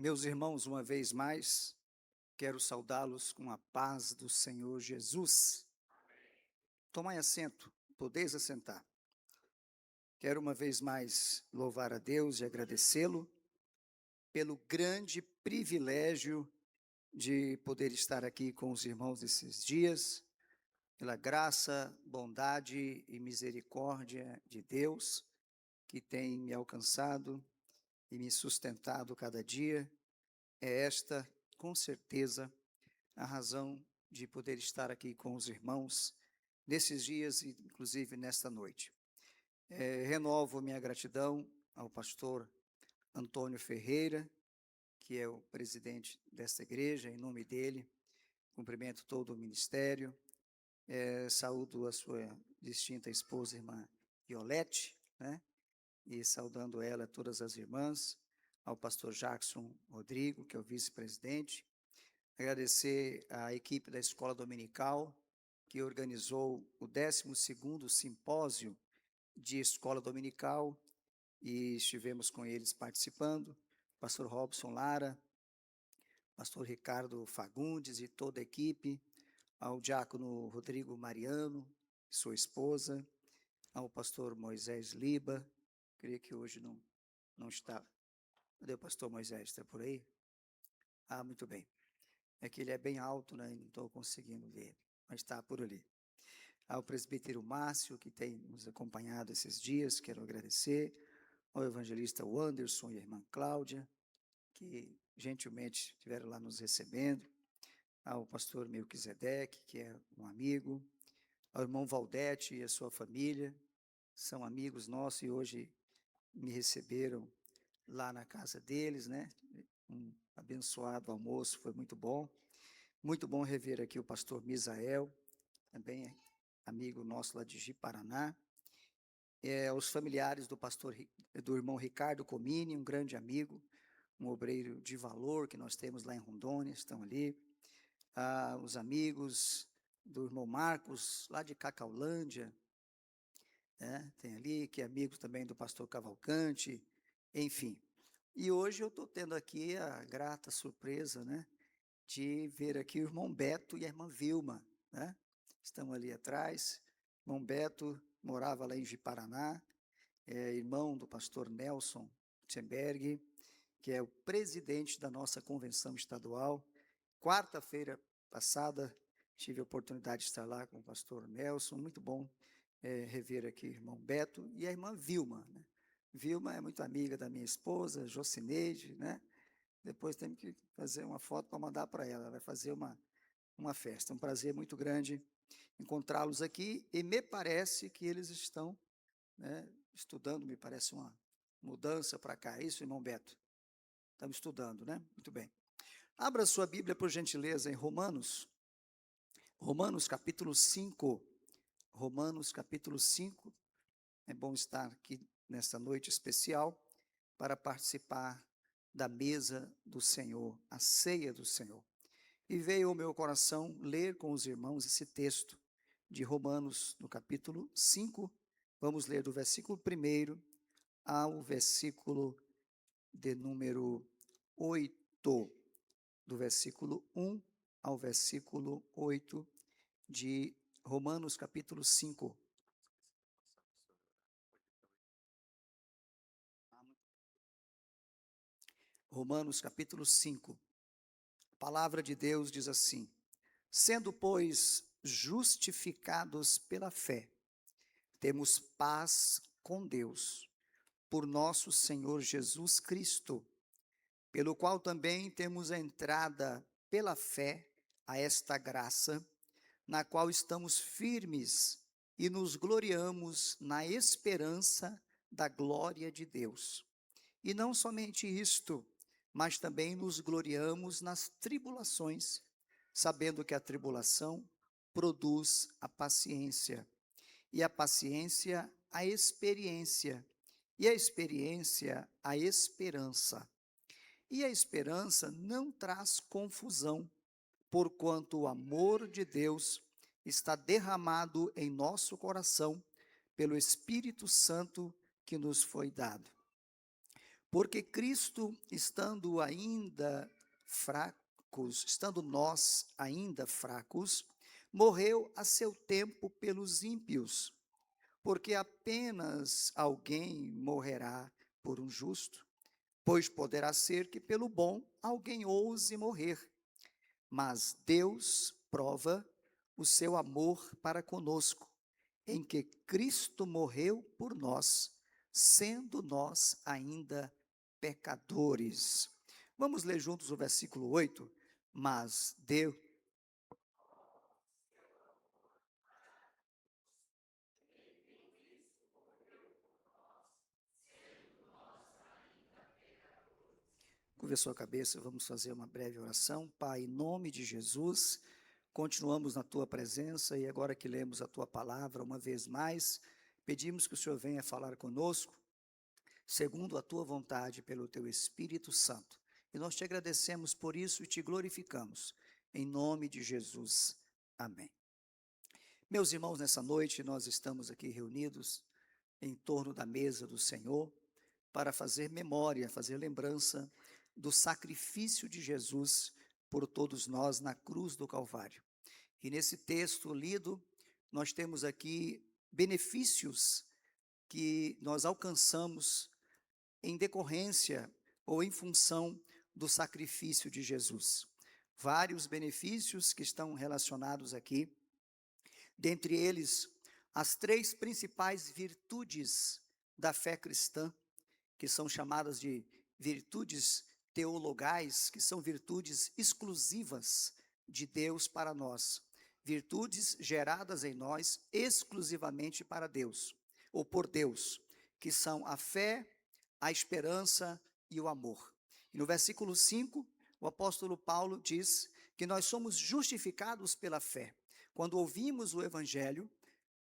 Meus irmãos, uma vez mais, quero saudá-los com a paz do Senhor Jesus. Tomai assento, podeis assentar. Quero uma vez mais louvar a Deus e agradecê-lo pelo grande privilégio de poder estar aqui com os irmãos esses dias, pela graça, bondade e misericórdia de Deus que tem me alcançado e me sustentado cada dia. É esta, com certeza, a razão de poder estar aqui com os irmãos nesses dias e inclusive nesta noite. Renovo minha gratidão ao pastor Antônio Ferreira, que é o presidente desta igreja, em nome dele, cumprimento todo o ministério, saúdo a sua distinta esposa, irmã Violete, né? E saudando ela, todas as irmãs, ao pastor Jackson Rodrigo, que é o vice-presidente, agradecer à equipe da Escola Dominical, que organizou o 12º simpósio de Escola Dominical, e estivemos com eles participando, pastor Robson Lara, pastor Ricardo Fagundes e toda a equipe, ao diácono Rodrigo Mariano, sua esposa, ao pastor Moisés Liba, creio que hoje não está. Cadê o pastor Moisés? Está por aí? Ah, muito bem. É que ele é bem alto, né? Não estou conseguindo ver, mas está por ali. Ao presbítero Márcio, que tem nos acompanhado esses dias, quero agradecer. Ao evangelista Wanderson e a irmã Cláudia, que gentilmente estiveram lá nos recebendo. Ao pastor Melquisedeque, que é um amigo. Ao irmão Valdete e a sua família, são amigos nossos e hoje me receberam lá na casa deles, né? Um abençoado almoço, foi muito bom. Muito bom rever aqui o pastor Misael, também amigo nosso lá de Ji-Paraná. Os familiares do irmão Ricardo Comini, um grande amigo, um obreiro de valor que nós temos lá em Rondônia, estão ali. Os amigos do irmão Marcos, lá de Cacaulândia, né? Tem ali, que é amigo também do pastor Cavalcante, enfim. E hoje eu estou tendo aqui a grata surpresa, né, de ver aqui o irmão Beto e a irmã Vilma, né? Estão ali atrás. O irmão Beto morava lá em Ji-Paraná, irmão do pastor Nelson Tchemberg, que é o presidente da nossa convenção estadual. Quarta-feira passada, tive a oportunidade de estar lá com o pastor Nelson, muito bom rever aqui o irmão Beto e a irmã Vilma, né? Vilma é muito amiga da minha esposa, Jocineide, né? Depois temos que fazer uma foto para mandar para ela, ela vai fazer uma festa. É um prazer muito grande encontrá-los aqui e me parece que eles estão, né, estudando, me parece uma mudança para cá. É isso, irmão Beto? Estamos estudando, né? Muito bem. Abra sua Bíblia, por gentileza, em Romanos capítulo 5. Romanos capítulo 5. É bom estar aqui nesta noite especial para participar da mesa do Senhor, a ceia do Senhor. E veio ao meu coração ler com os irmãos esse texto de Romanos, no capítulo 5. Vamos ler do versículo 1 ao versículo de número 8. Do versículo 1 ao versículo 8 de Romanos capítulo 5. Romanos capítulo 5. A palavra de Deus diz assim: sendo, pois, justificados pela fé, temos paz com Deus, por nosso Senhor Jesus Cristo, pelo qual também temos a entrada pela fé a esta graça, na qual estamos firmes e nos gloriamos na esperança da glória de Deus. E não somente isto, mas também nos gloriamos nas tribulações, sabendo que a tribulação produz a paciência, e a paciência a experiência, e a experiência a esperança. E a esperança não traz confusão, porquanto o amor de Deus está derramado em nosso coração pelo Espírito Santo que nos foi dado. Porque Cristo, estando nós ainda fracos, morreu a seu tempo pelos ímpios, porque apenas alguém morrerá por um justo, pois poderá ser que pelo bom alguém ouse morrer. Mas Deus prova o seu amor para conosco, em que Cristo morreu por nós, sendo nós ainda pecadores. Vamos ler juntos o versículo 8. Mas Deus. Curva a sua cabeça, vamos fazer uma breve oração. Pai, em nome de Jesus, continuamos na tua presença e agora que lemos a tua palavra uma vez mais, pedimos que o Senhor venha falar conosco, segundo a tua vontade, pelo teu Espírito Santo. E nós te agradecemos por isso e te glorificamos. Em nome de Jesus. Amém. Meus irmãos, nessa noite nós estamos aqui reunidos em torno da mesa do Senhor para fazer memória, fazer lembrança do sacrifício de Jesus por todos nós na cruz do Calvário. E nesse texto lido, nós temos aqui benefícios que nós alcançamos em decorrência ou em função do sacrifício de Jesus. Vários benefícios que estão relacionados aqui, dentre eles, as três principais virtudes da fé cristã, que são chamadas de virtudes teologais, que são virtudes exclusivas de Deus para nós, virtudes geradas em nós exclusivamente para Deus, ou por Deus, que são a fé, a esperança e o amor. E no versículo 5, o apóstolo Paulo diz que nós somos justificados pela fé. Quando ouvimos o Evangelho,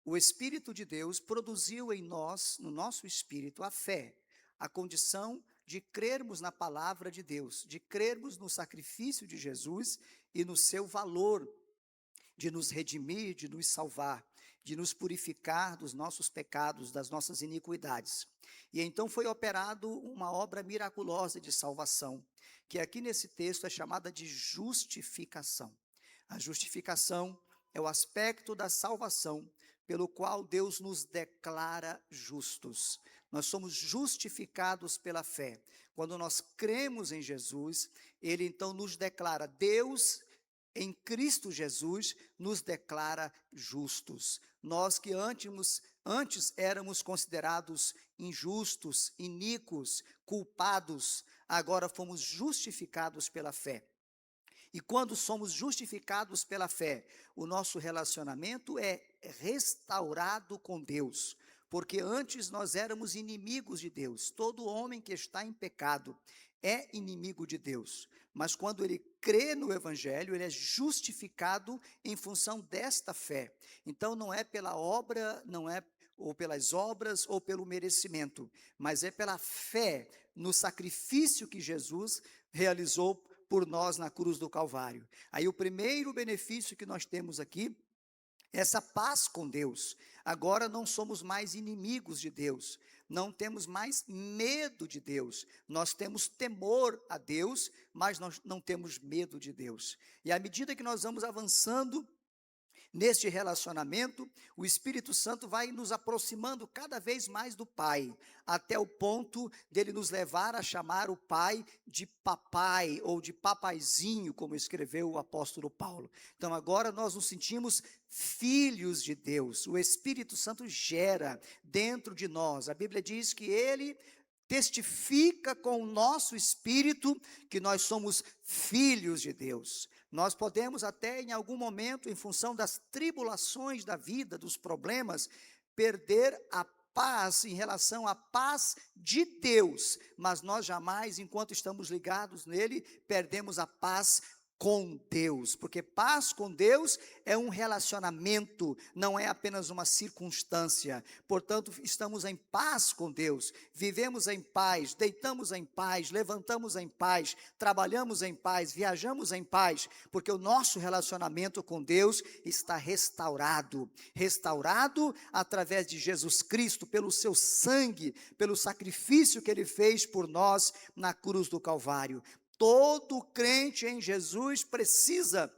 o Espírito de Deus produziu em nós, no nosso espírito, a fé, a condição de crermos na palavra de Deus, de crermos no sacrifício de Jesus e no seu valor de nos redimir, de nos salvar, de nos purificar dos nossos pecados, das nossas iniquidades. E então foi operado uma obra miraculosa de salvação, que aqui nesse texto é chamada de justificação. A justificação é o aspecto da salvação pelo qual Deus nos declara justos. Nós somos justificados pela fé. Quando nós cremos em Jesus, Ele então nos declara, Deus em Cristo Jesus nos declara justos. Nós que antes éramos considerados injustos, iníquos, culpados, agora fomos justificados pela fé. E quando somos justificados pela fé, o nosso relacionamento é restaurado com Deus, porque antes nós éramos inimigos de Deus. Todo homem que está em pecado é inimigo de Deus, mas quando ele crê no Evangelho, ele é justificado em função desta fé. Então não é pela obra, não é ou pelas obras ou pelo merecimento, mas é pela fé no sacrifício que Jesus realizou por nós na cruz do Calvário. Aí o primeiro benefício que nós temos aqui, essa paz com Deus. Agora não somos mais inimigos de Deus, não temos mais medo de Deus, nós temos temor a Deus, mas nós não temos medo de Deus. E à medida que nós vamos avançando neste relacionamento, o Espírito Santo vai nos aproximando cada vez mais do Pai, até o ponto dele nos levar a chamar o Pai de papai, ou de papaizinho, como escreveu o apóstolo Paulo. Então agora nós nos sentimos filhos de Deus, o Espírito Santo gera dentro de nós, a Bíblia diz que ele testifica com o nosso espírito que nós somos filhos de Deus. Nós podemos até em algum momento, em função das tribulações da vida, dos problemas, perder a paz em relação à paz de Deus, mas nós jamais, enquanto estamos ligados nele, perdemos a paz com Deus, porque paz com Deus é um relacionamento, não é apenas uma circunstância. Portanto, estamos em paz com Deus, vivemos em paz, deitamos em paz, levantamos em paz, trabalhamos em paz, viajamos em paz, porque o nosso relacionamento com Deus está restaurado através de Jesus Cristo, pelo seu sangue, pelo sacrifício que ele fez por nós na cruz do Calvário. Todo crente em Jesus precisa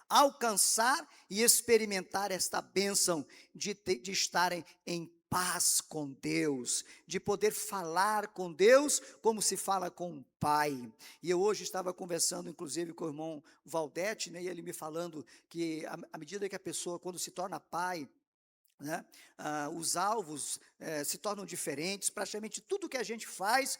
alcançar e experimentar esta bênção de estarem em paz com Deus, de poder falar com Deus como se fala com um pai. E eu hoje estava conversando, inclusive, com o irmão Valdete, né, e ele me falando que à medida que a pessoa, quando se torna pai, né, os alvos se tornam diferentes. Praticamente tudo que a gente faz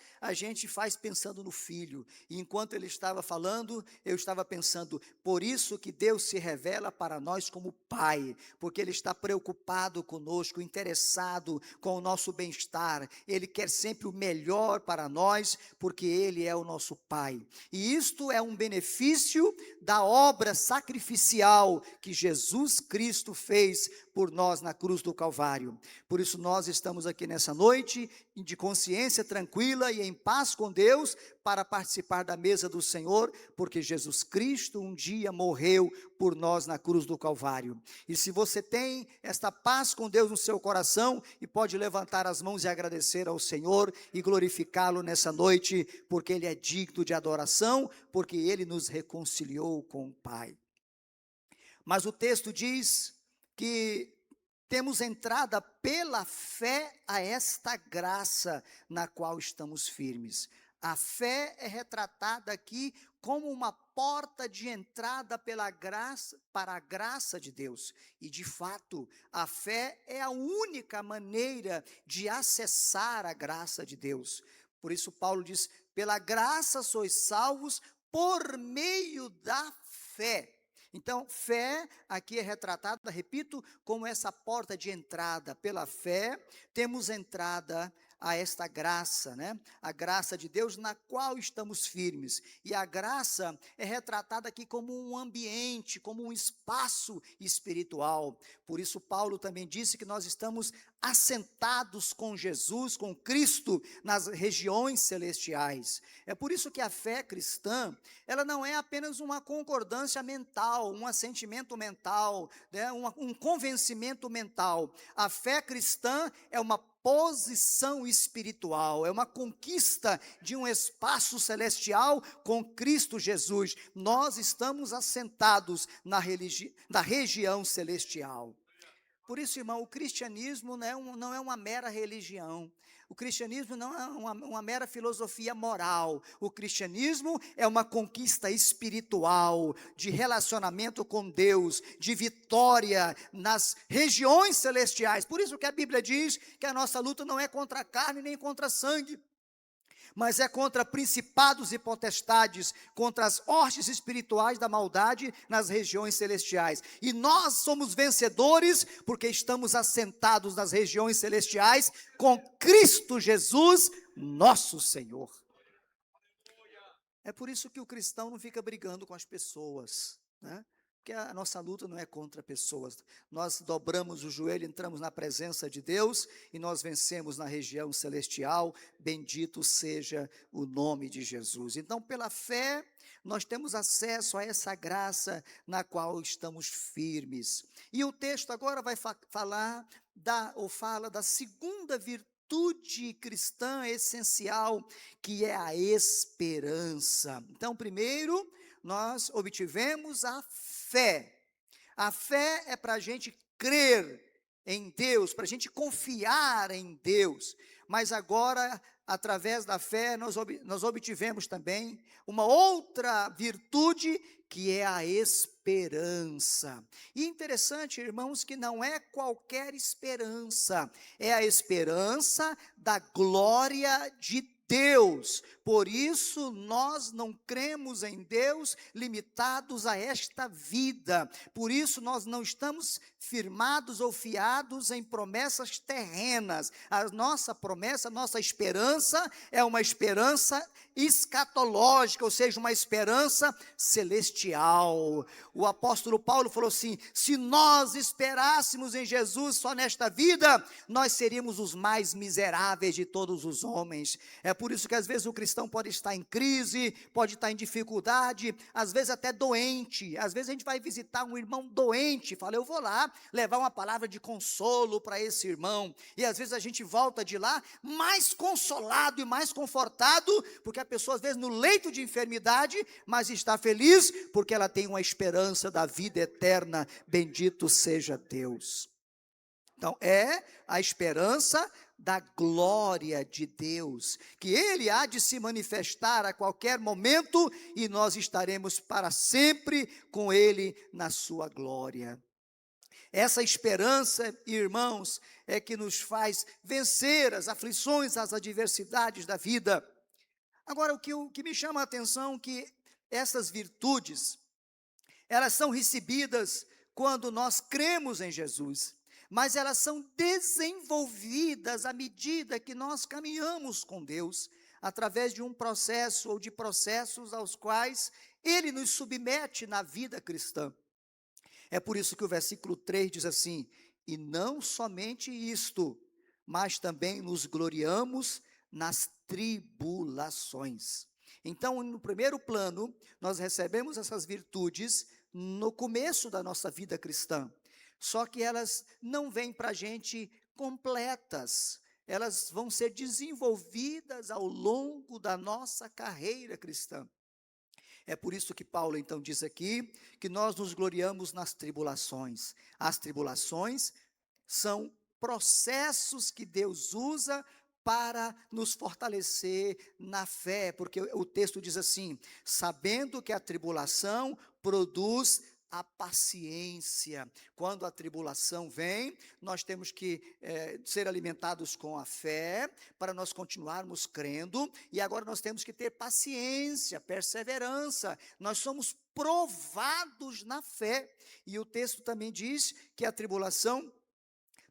pensando no filho. E enquanto ele estava falando, eu estava pensando, por isso que Deus se revela para nós como pai, porque ele está preocupado conosco, interessado com o nosso bem-estar. Ele quer sempre o melhor para nós, porque ele é o nosso pai. E isto é um benefício da obra sacrificial que Jesus Cristo fez por nós na cruz do Calvário. Por isso nós estamos aqui nessa noite, de consciência tranquila e em paz com Deus, para participar da mesa do Senhor, porque Jesus Cristo um dia morreu por nós na cruz do Calvário. E se você tem esta paz com Deus no seu coração, e pode levantar as mãos e agradecer ao Senhor, e glorificá-lo nessa noite, porque Ele é digno de adoração, porque Ele nos reconciliou com o Pai. Mas o texto diz que temos entrada pela fé a esta graça na qual estamos firmes. A fé é retratada aqui como uma porta de entrada pela graça, para a graça de Deus. E de fato, a fé é a única maneira de acessar a graça de Deus. Por isso Paulo diz, pela graça sois salvos por meio da fé. Então, fé aqui é retratada, repito, como essa porta de entrada. Pela fé, temos entrada a esta graça, né? A graça de Deus na qual estamos firmes. E a graça é retratada aqui como um ambiente, como um espaço espiritual. Por isso Paulo também disse que nós estamos assentados com Jesus, com Cristo, nas regiões celestiais. É por isso que a fé cristã, ela não é apenas uma concordância mental, um assentimento mental, né? um convencimento mental. A fé cristã é uma posição espiritual, é uma conquista de um espaço celestial com Cristo Jesus. Nós estamos assentados na região celestial. Por isso, irmão, o cristianismo não é uma mera religião. O cristianismo não é uma mera filosofia moral. O cristianismo é uma conquista espiritual, de relacionamento com Deus, de vitória nas regiões celestiais. Por isso que a Bíblia diz que a nossa luta não é contra a carne nem contra sangue, mas é contra principados e potestades, contra as hostes espirituais da maldade nas regiões celestiais. E nós somos vencedores porque estamos assentados nas regiões celestiais com Cristo Jesus, nosso Senhor. É por isso que o cristão não fica brigando com as pessoas, né? Porque a nossa luta não é contra pessoas. Nós dobramos o joelho, entramos na presença de Deus e nós vencemos na região celestial. Bendito seja o nome de Jesus. Então, pela fé, nós temos acesso a essa graça na qual estamos firmes. E o texto agora vai fala da segunda virtude cristã essencial, que é a esperança. Então, primeiro, nós obtivemos a fé. A fé é para a gente crer em Deus, para a gente confiar em Deus. Mas agora, através da fé, nós obtivemos também uma outra virtude, que é a esperança. E interessante, irmãos, que não é qualquer esperança, é a esperança da glória de Deus. Por isso nós não cremos em Deus limitados a esta vida. Por isso nós não estamos firmados ou fiados em promessas terrenas. A nossa promessa, a nossa esperança é uma esperança escatológica, ou seja, uma esperança celestial. O apóstolo Paulo falou assim: se nós esperássemos em Jesus só nesta vida, nós seríamos os mais miseráveis de todos os homens. É por isso que às vezes o cristão pode estar em crise, pode estar em dificuldade, às vezes até doente. Às vezes a gente vai visitar um irmão doente, fala, eu vou lá levar uma palavra de consolo para esse irmão, e às vezes a gente volta de lá mais consolado e mais confortado, porque a pessoa às vezes no leito de enfermidade, mas está feliz, porque ela tem uma esperança da vida eterna, bendito seja Deus. Então é a esperança da glória de Deus, que Ele há de se manifestar a qualquer momento, e nós estaremos para sempre com Ele na sua glória. Essa esperança, irmãos, é que nos faz vencer as aflições, as adversidades da vida. Agora, o que me chama a atenção é que essas virtudes, elas são recebidas quando nós cremos em Jesus, mas elas são desenvolvidas à medida que nós caminhamos com Deus, através de um processo ou de processos aos quais Ele nos submete na vida cristã. É por isso que o versículo 3 diz assim: e não somente isto, mas também nos gloriamos nas tribulações. Então, no primeiro plano, nós recebemos essas virtudes no começo da nossa vida cristã, só que elas não vêm para a gente completas, elas vão ser desenvolvidas ao longo da nossa carreira cristã. É por isso que Paulo então diz aqui, que nós nos gloriamos nas tribulações. As tribulações são processos que Deus usa para nos fortalecer na fé, porque o texto diz assim, sabendo que a tribulação produz a paciência. Quando a tribulação vem, nós temos que ser alimentados com a fé, para nós continuarmos crendo, e agora nós temos que ter paciência, perseverança, nós somos provados na fé, e o texto também diz que a tribulação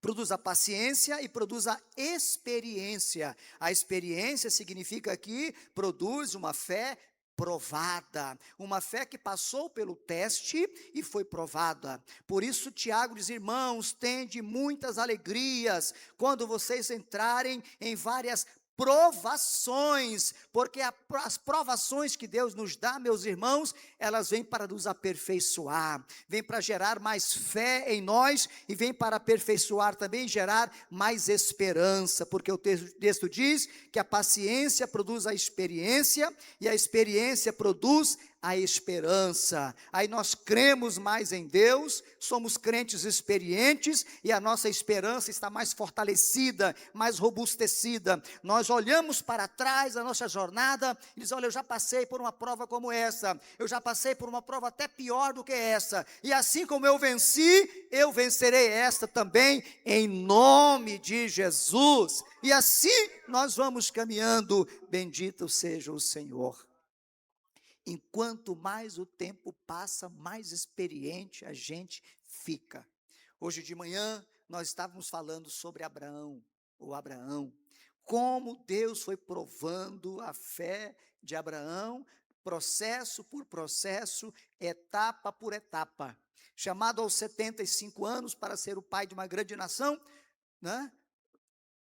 produz a paciência e produz a experiência. A experiência significa que produz uma fé provada, uma fé que passou pelo teste e foi provada. Por isso Tiago diz, irmãos, tende muitas alegrias quando vocês entrarem em várias provações, porque as provações que Deus nos dá, meus irmãos, elas vêm para nos aperfeiçoar, vêm para gerar mais fé em nós, e vêm para aperfeiçoar também, gerar mais esperança, porque o texto diz que a paciência produz a experiência, e a experiência produz a esperança. Aí nós cremos mais em Deus, somos crentes experientes, e a nossa esperança está mais fortalecida, mais robustecida. Nós olhamos para trás a nossa jornada e diz, olha, eu já passei por uma prova como essa, eu já passei por uma prova até pior do que essa, e assim como eu venci, eu vencerei esta também, em nome de Jesus. E assim nós vamos caminhando, bendito seja o Senhor. Enquanto mais o tempo passa, mais experiente a gente fica. Hoje de manhã, nós estávamos falando sobre Abraão, como Deus foi provando a fé de Abraão, processo por processo, etapa por etapa. Chamado aos 75 anos para ser o pai de uma grande nação, né?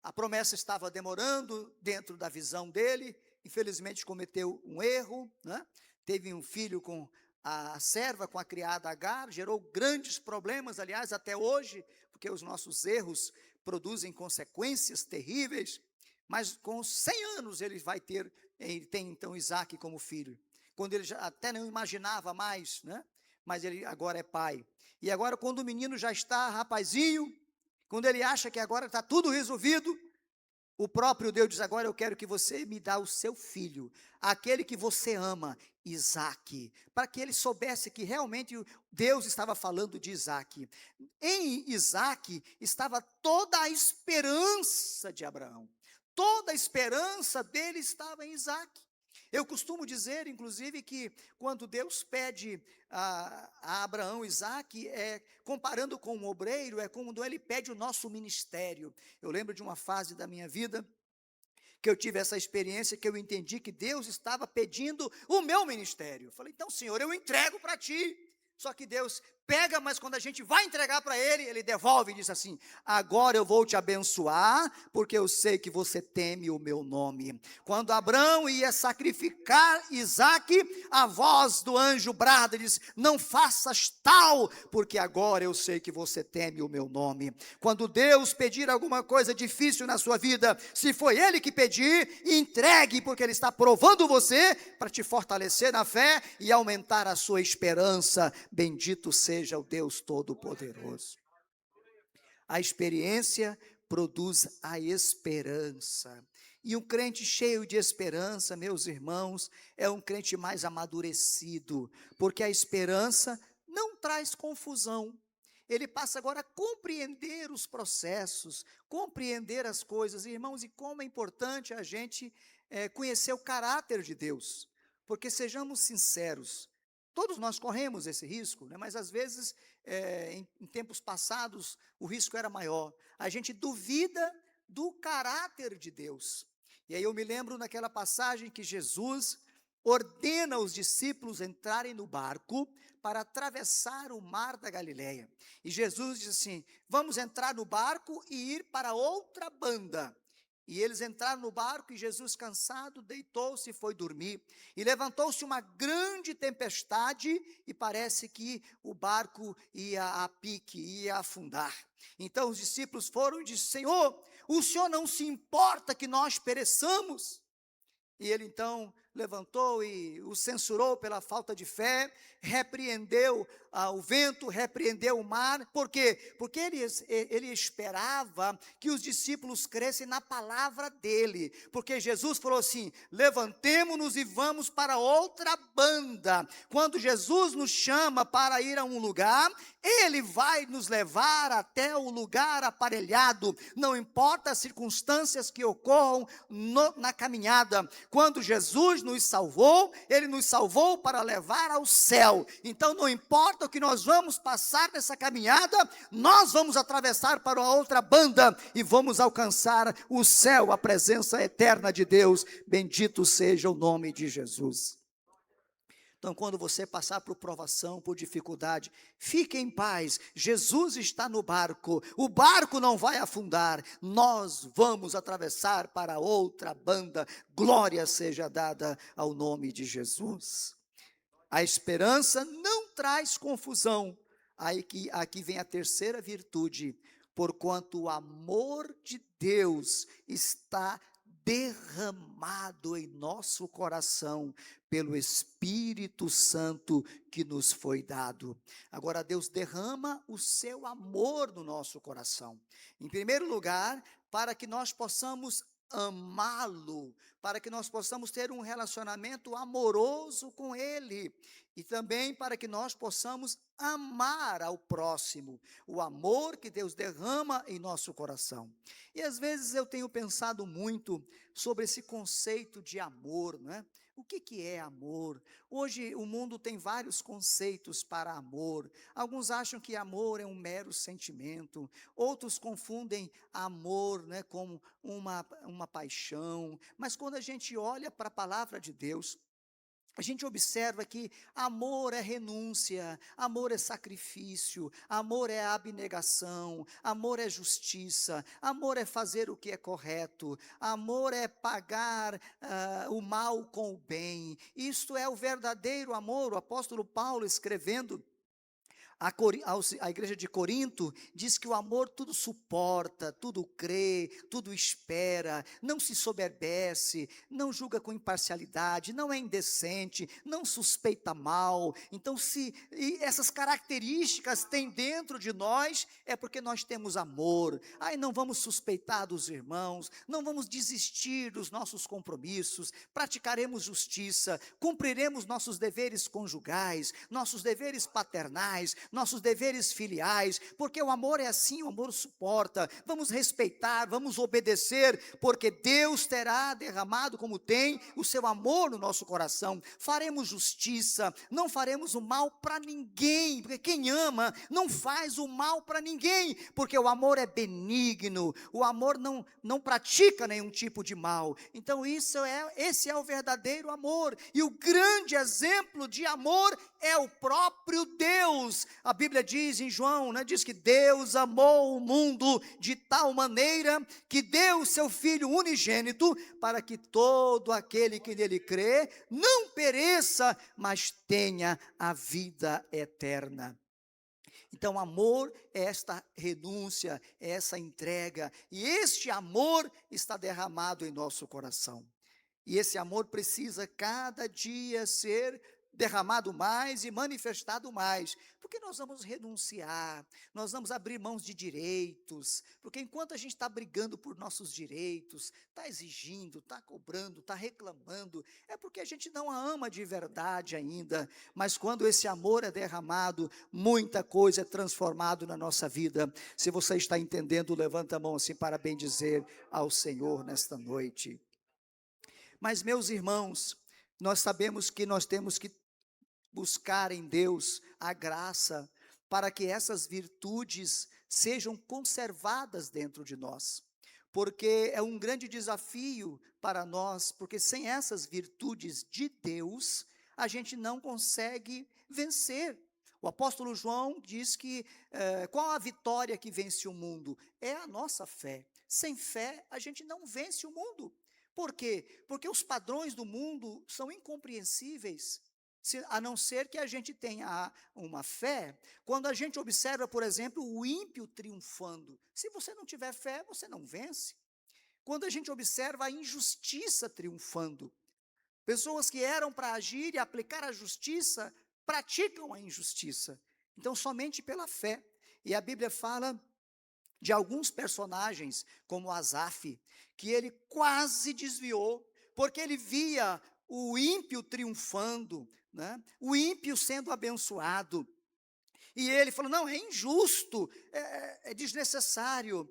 A promessa estava demorando dentro da visão dele, infelizmente cometeu um erro, né? Teve um filho com a serva, com a criada Agar, gerou grandes problemas, aliás, até hoje, porque os nossos erros produzem consequências terríveis, mas com 100 anos ele tem então Isaac como filho, quando ele já até não imaginava mais, né? Mas ele agora é pai. E agora quando o menino já está rapazinho, quando ele acha que agora está tudo resolvido, o próprio Deus diz, agora eu quero que você me dê o seu filho, aquele que você ama, Isaque, para que ele soubesse que realmente Deus estava falando de Isaque. Em Isaque estava toda a esperança de Abraão, Toda a esperança dele estava em Isaac. Eu costumo dizer, inclusive, que quando Deus pede a Abraão Isaac, comparando com um obreiro, é quando ele pede o nosso ministério. Eu lembro de uma fase da minha vida que eu tive essa experiência, que eu entendi que Deus estava pedindo o meu ministério. Eu falei, então, Senhor, eu entrego para ti. Só que Deus pega, mas quando a gente vai entregar para ele, ele devolve e diz assim: agora eu vou te abençoar, porque eu sei que você teme o meu nome. Quando Abraão ia sacrificar Isaque, a voz do anjo brada e diz: não faças tal, porque agora eu sei que você teme o meu nome. Quando Deus pedir alguma coisa difícil na sua vida, se foi ele que pedir, entregue, porque ele está provando você para te fortalecer na fé e aumentar a sua esperança. Bendito seja o Deus Todo-Poderoso. A experiência produz a esperança. E um crente cheio de esperança, meus irmãos, é um crente mais amadurecido, porque a esperança não traz confusão. Ele passa agora a compreender os processos, compreender as coisas. Irmãos, e como é importante a gente conhecer o caráter de Deus. Porque sejamos sinceros, todos nós corremos esse risco, né? Mas às vezes, em tempos passados, o risco era maior. A gente duvida do caráter de Deus. E aí eu me lembro naquela passagem que Jesus ordena os discípulos entrarem no barco para atravessar o mar da Galileia. E Jesus diz assim: vamos entrar no barco e ir para outra banda. E eles entraram no barco e Jesus, cansado, deitou-se e foi dormir. E levantou-se uma grande tempestade e parece que o barco ia a pique, ia afundar. Então os discípulos foram e disseram: Senhor, o Senhor não se importa que nós pereçamos? E ele então levantou e o censurou pela falta de fé, repreendeu o vento, repreendeu o mar. Por quê? Porque ele esperava que os discípulos crescem na palavra dele, porque Jesus falou assim: levantemo-nos e vamos para outra banda. Quando Jesus nos chama para ir a um lugar, ele vai nos levar até o lugar aparelhado, não importa as circunstâncias que ocorram na caminhada. Quando Jesus nos salvou, ele nos salvou para levar ao céu. Então não importa o que nós vamos passar nessa caminhada, nós vamos atravessar para a outra banda e vamos alcançar o céu, a presença eterna de Deus. Bendito seja o nome de Jesus. Então, quando você passar por provação, por dificuldade, fique em paz. Jesus está no barco. O barco não vai afundar. Nós vamos atravessar para outra banda. Glória seja dada ao nome de Jesus. A esperança não traz confusão. Aqui vem a terceira virtude. Porquanto o amor de Deus está derramado em nosso coração pelo Espírito Santo que nos foi dado. Agora Deus derrama o seu amor no nosso coração. Em primeiro lugar, para que nós possamos amá-lo, para que nós possamos ter um relacionamento amoroso com ele, e também para que nós possamos amar ao próximo, o amor que Deus derrama em nosso coração. E às vezes eu tenho pensado muito sobre esse conceito de amor, não é? O que é amor? Hoje o mundo tem vários conceitos para amor. Alguns acham que amor é um mero sentimento, outros confundem amor, né, com uma paixão. Mas quando a gente olha para a palavra de Deus, a gente observa que amor é renúncia, amor é sacrifício, amor é abnegação, amor é justiça, amor é fazer o que é correto, amor é pagar o mal com o bem. Isto é o verdadeiro amor. O apóstolo Paulo, escrevendo a igreja de Corinto, diz que o amor tudo suporta, tudo crê, tudo espera, não se soberbece, não julga com imparcialidade, não é indecente, não suspeita mal. Então, se essas características tem dentro de nós, é porque nós temos amor. Aí não vamos suspeitar dos irmãos, não vamos desistir dos nossos compromissos, praticaremos justiça, cumpriremos nossos deveres conjugais, nossos deveres paternais, nossos deveres filiais, porque o amor é assim, o amor suporta. Vamos respeitar, vamos obedecer, porque Deus terá derramado, como tem, o seu amor no nosso coração. Faremos justiça, não faremos o mal para ninguém, porque quem ama não faz o mal para ninguém, porque o amor é benigno, o amor não pratica nenhum tipo de mal. Então esse é o verdadeiro amor, e o grande exemplo de amor é o próprio Deus. A Bíblia diz em João, diz que Deus amou o mundo de tal maneira que deu o seu Filho unigênito, para que todo aquele que nele crê não pereça, mas tenha a vida eterna. Então, amor é esta renúncia, é essa entrega, e este amor está derramado em nosso coração. E esse amor precisa cada dia ser derramado mais e manifestado mais, porque nós vamos renunciar, nós vamos abrir mãos de direitos, porque enquanto a gente está brigando por nossos direitos, está exigindo, está cobrando, está reclamando, é porque a gente não a ama de verdade ainda. Mas quando esse amor é derramado, muita coisa é transformada na nossa vida. Se você está entendendo, levanta a mão assim para bendizer ao Senhor nesta noite. Mas, meus irmãos, nós sabemos que nós temos que buscar em Deus a graça para que essas virtudes sejam conservadas dentro de nós, porque é um grande desafio para nós, porque sem essas virtudes de Deus, a gente não consegue vencer. O apóstolo João diz que qual a vitória que vence o mundo? É a nossa fé. Sem fé, a gente não vence o mundo. Por quê? Porque os padrões do mundo são incompreensíveis, a não ser que a gente tenha uma fé. Quando a gente observa, por exemplo, o ímpio triunfando, se você não tiver fé, você não vence. Quando a gente observa a injustiça triunfando, pessoas que eram para agir e aplicar a justiça, praticam a injustiça. Então, somente pela fé. E a Bíblia fala de alguns personagens, como Asaf, que ele quase desviou, porque ele via o ímpio triunfando, o ímpio sendo abençoado, e ele falou, não, é injusto, é desnecessário,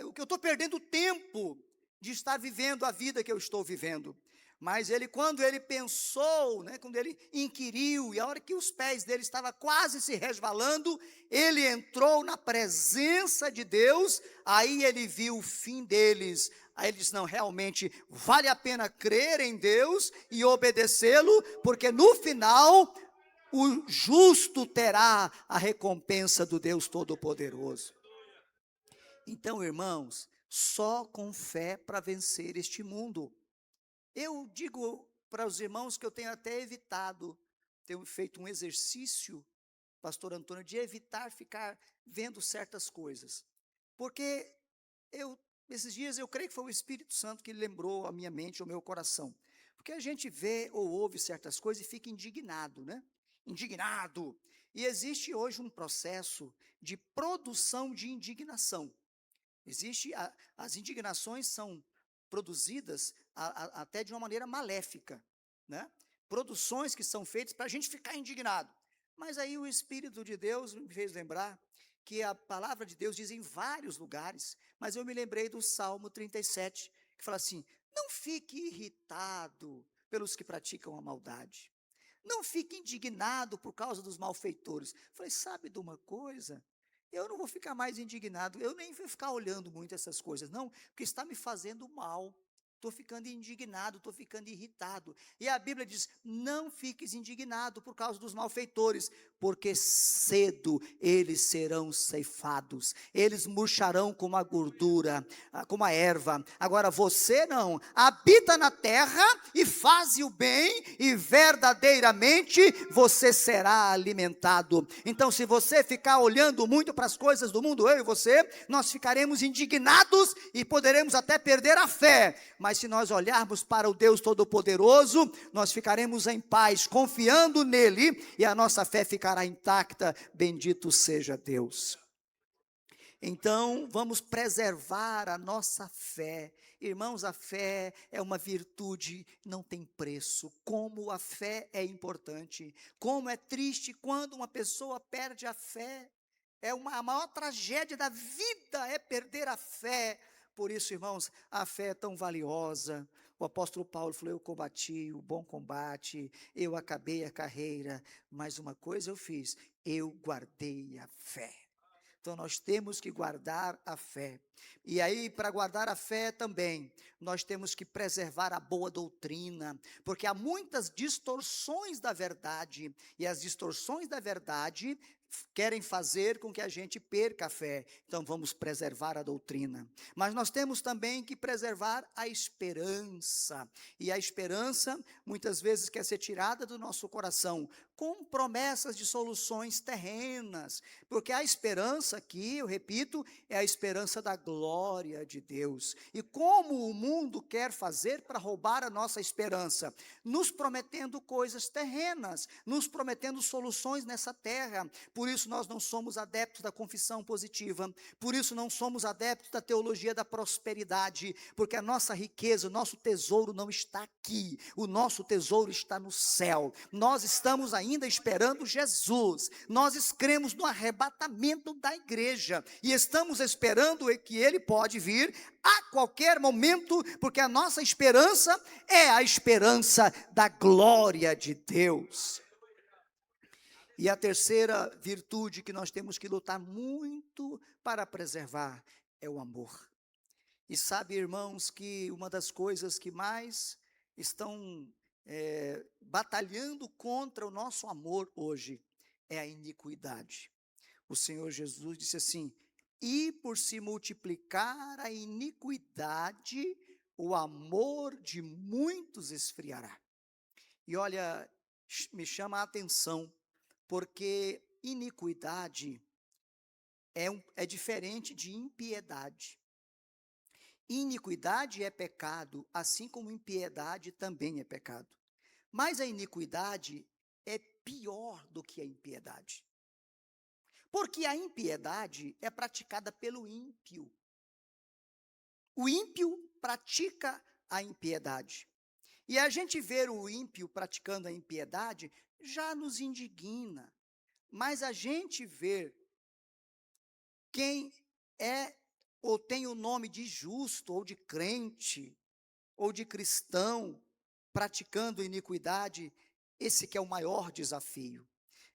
o que eu estou perdendo tempo de estar vivendo a vida que eu estou vivendo. Mas quando ele pensou, quando ele inquiriu, e a hora que os pés dele estavam quase se resvalando, ele entrou na presença de Deus, aí ele viu o fim deles. Aí ele disse, não, realmente vale a pena crer em Deus e obedecê-lo, porque no final o justo terá a recompensa do Deus Todo-Poderoso. Então, irmãos, só com fé para vencer este mundo. Eu digo para os irmãos que eu tenho até evitado, tenho feito um exercício, pastor Antônio, de evitar ficar vendo certas coisas, porque esses dias eu creio que foi o Espírito Santo que lembrou a minha mente, o meu coração, porque a gente vê ou ouve certas coisas e fica indignado, indignado, e existe hoje um processo de produção de indignação. As indignações são produzidas até de uma maneira maléfica, produções que são feitas para a gente ficar indignado. Mas aí o Espírito de Deus me fez lembrar que a palavra de Deus diz em vários lugares, mas eu me lembrei do Salmo 37, que fala assim, não fique irritado pelos que praticam a maldade, não fique indignado por causa dos malfeitores. Falei, sabe de uma coisa? Eu não vou ficar mais indignado, eu nem vou ficar olhando muito essas coisas, não, porque está me fazendo mal. Estou ficando indignado, estou ficando irritado. E a Bíblia diz, não fiques indignado por causa dos malfeitores, porque cedo eles serão ceifados, eles murcharão como a gordura, como a erva. Agora você não, habita na terra e faze o bem, e verdadeiramente você será alimentado. Então, se você ficar olhando muito para as coisas do mundo, eu e você, nós ficaremos indignados e poderemos até perder a fé. Mas se nós olharmos para o Deus Todo-Poderoso, nós ficaremos em paz, confiando nele, e a nossa fé ficará intacta. Bendito seja Deus. Então, vamos preservar a nossa fé. Irmãos, a fé é uma virtude, não tem preço. Como a fé é importante. Como é triste quando uma pessoa perde a fé. A maior tragédia da vida é perder a fé. Por isso, irmãos, a fé é tão valiosa. O apóstolo Paulo falou: eu combati o bom combate, eu acabei a carreira, mas uma coisa eu fiz, eu guardei a fé. Então, nós temos que guardar a fé. E aí, para guardar a fé também, nós temos que preservar a boa doutrina, porque há muitas distorções da verdade, e as distorções da verdade querem fazer com que a gente perca a fé. Então, vamos preservar a doutrina. Mas nós temos também que preservar a esperança. E a esperança, muitas vezes, quer ser tirada do nosso coração, com promessas de soluções terrenas, porque a esperança aqui, eu repito, é a esperança da glória de Deus. E como o mundo quer fazer para roubar a nossa esperança? Nos prometendo coisas terrenas, nos prometendo soluções nessa terra. Por isso nós não somos adeptos da confissão positiva, por isso não somos adeptos da teologia da prosperidade, porque a nossa riqueza, o nosso tesouro não está aqui, o nosso tesouro está no céu. Nós estamos ainda esperando Jesus, nós cremos no arrebatamento da igreja, e estamos esperando que ele pode vir a qualquer momento, porque a nossa esperança é a esperança da glória de Deus. E a terceira virtude que nós temos que lutar muito para preservar é o amor. E sabe, irmãos, que uma das coisas que mais estão batalhando contra o nosso amor hoje é a iniquidade. O Senhor Jesus disse assim: e por se multiplicar a iniquidade, o amor de muitos esfriará. E olha, me chama a atenção, porque iniquidade é diferente de impiedade. Iniquidade é pecado, assim como impiedade também é pecado. Mas a iniquidade é pior do que a impiedade. Porque a impiedade é praticada pelo ímpio. O ímpio pratica a impiedade. E a gente ver o ímpio praticando a impiedade já nos indigna. Mas a gente ver quem é ou tem o nome de justo, ou de crente, ou de cristão, praticando iniquidade, esse que é o maior desafio.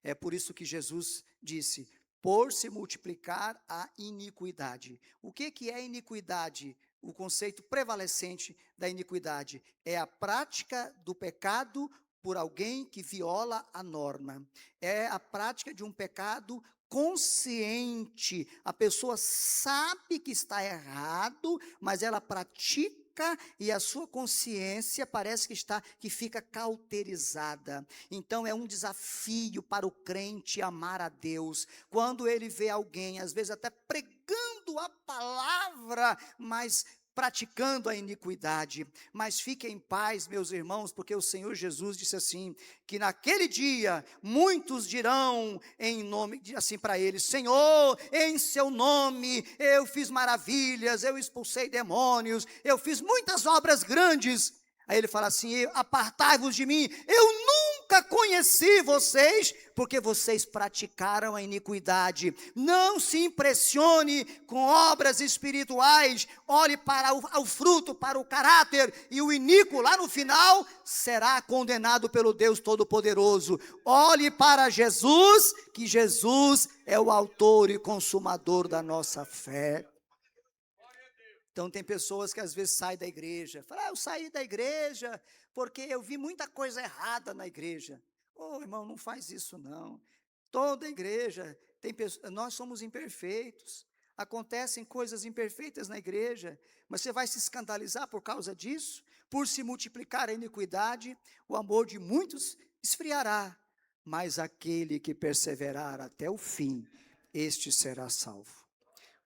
É por isso que Jesus disse: por se multiplicar a iniquidade. O que é iniquidade? O conceito prevalecente da iniquidade é a prática do pecado por alguém que viola a norma. É a prática de um pecado consciente. A pessoa sabe que está errado, mas ela pratica, e a sua consciência parece que fica cauterizada. Então é um desafio para o crente amar a Deus. Quando ele vê alguém, às vezes até pregando a palavra, mas praticando a iniquidade. Mas fiquem em paz, meus irmãos, porque o Senhor Jesus disse assim, que naquele dia muitos dirão em nome, assim para ele: Senhor, em seu nome eu fiz maravilhas, eu expulsei demônios, eu fiz muitas obras grandes. Aí ele fala assim: apartai-vos de mim, eu nunca conheci vocês, porque vocês praticaram a iniquidade. Não se impressione com obras espirituais, olhe para o fruto, para o caráter, e o iníquo lá no final será condenado pelo Deus Todo-Poderoso. Olhe para Jesus, que Jesus é o autor e consumador da nossa fé. Então tem pessoas que às vezes saem da igreja, falam: eu saí da igreja porque eu vi muita coisa errada na igreja. Irmão, não faz isso não. Toda igreja tem pessoas, nós somos imperfeitos, acontecem coisas imperfeitas na igreja, mas você vai se escandalizar por causa disso? Por se multiplicar a iniquidade, o amor de muitos esfriará, mas aquele que perseverar até o fim, este será salvo.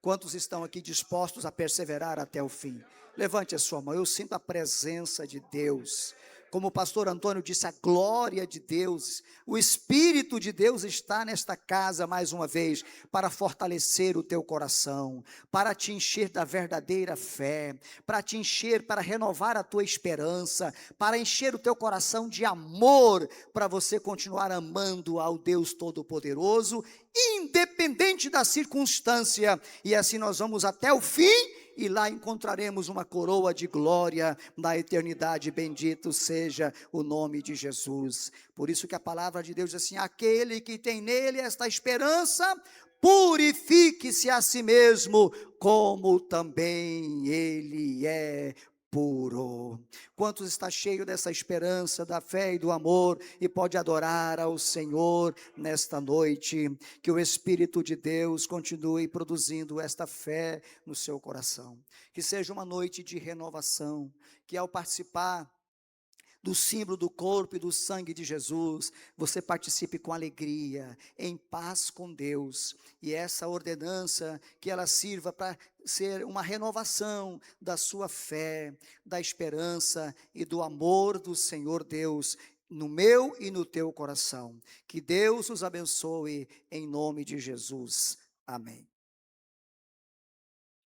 Quantos estão aqui dispostos a perseverar até o fim? Levante a sua mão. Eu sinto a presença de Deus. Como o pastor Antônio disse, a glória de Deus, o Espírito de Deus está nesta casa mais uma vez, para fortalecer o teu coração, para te encher da verdadeira fé, para te encher, para renovar a tua esperança, para encher o teu coração de amor, para você continuar amando ao Deus Todo-Poderoso, independente da circunstância, e assim nós vamos até o fim, e lá encontraremos uma coroa de glória na eternidade. Bendito seja o nome de Jesus. Por isso que a palavra de Deus diz assim: aquele que tem nele esta esperança, purifique-se a si mesmo, como também ele é puro. Quantos está cheio dessa esperança, da fé e do amor, e pode adorar ao Senhor nesta noite? Que o Espírito de Deus continue produzindo esta fé no seu coração. Que seja uma noite de renovação, que ao participar do símbolo do corpo e do sangue de Jesus, você participe com alegria, em paz com Deus, e essa ordenança, que ela sirva para ser uma renovação da sua fé, da esperança e do amor do Senhor Deus, no meu e no teu coração. Que Deus os abençoe, em nome de Jesus. Amém.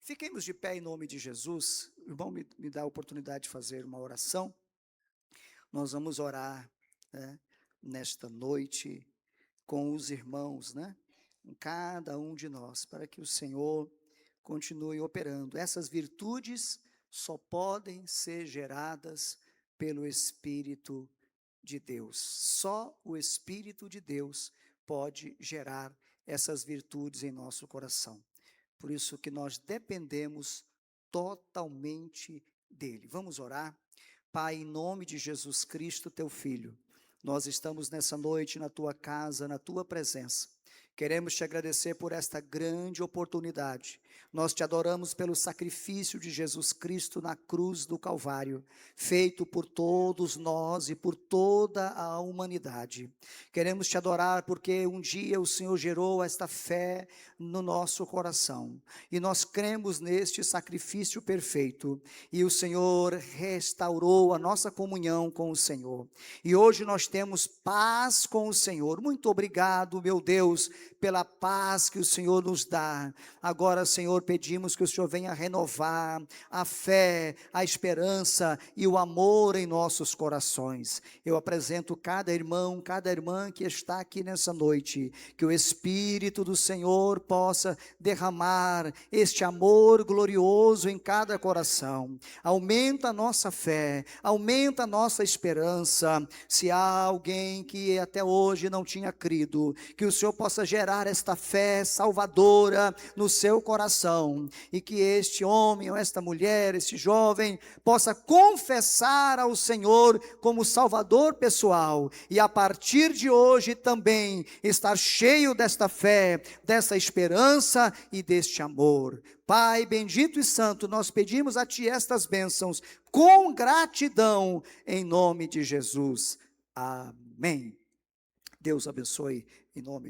Fiquemos de pé em nome de Jesus. O irmão me dá a oportunidade de fazer uma oração. Nós vamos orar, né, nesta noite com os irmãos, né, com cada um de nós, para que o Senhor continue operando. Essas virtudes só podem ser geradas pelo Espírito de Deus. Só o Espírito de Deus pode gerar essas virtudes em nosso coração. Por isso que nós dependemos totalmente dele. Vamos orar? Pai, em nome de Jesus Cristo, teu Filho, nós estamos nessa noite na tua casa, na tua presença. Queremos te agradecer por esta grande oportunidade. Nós te adoramos pelo sacrifício de Jesus Cristo na cruz do Calvário, feito por todos nós e por toda a humanidade. Queremos te adorar porque um dia o Senhor gerou esta fé no nosso coração, e nós cremos neste sacrifício perfeito, e o Senhor restaurou a nossa comunhão com o Senhor, e hoje nós temos paz com o Senhor. Muito obrigado, meu Deus, pela paz que o Senhor nos dá. Agora, Senhor, pedimos que o Senhor venha renovar a fé, a esperança e o amor em nossos corações. Eu apresento cada irmão, cada irmã que está aqui nessa noite, que o Espírito do Senhor possa derramar este amor glorioso em cada coração. Aumenta a nossa fé, aumenta a nossa esperança. Se há alguém que até hoje não tinha crido, que o Senhor possa gerar esta fé salvadora no seu coração, e que este homem ou esta mulher, este jovem, possa confessar ao Senhor como Salvador pessoal, e a partir de hoje também estar cheio desta fé, dessa esperança e deste amor. Pai bendito e santo, nós pedimos a Ti estas bênçãos com gratidão, em nome de Jesus. Amém. Deus abençoe, em nome de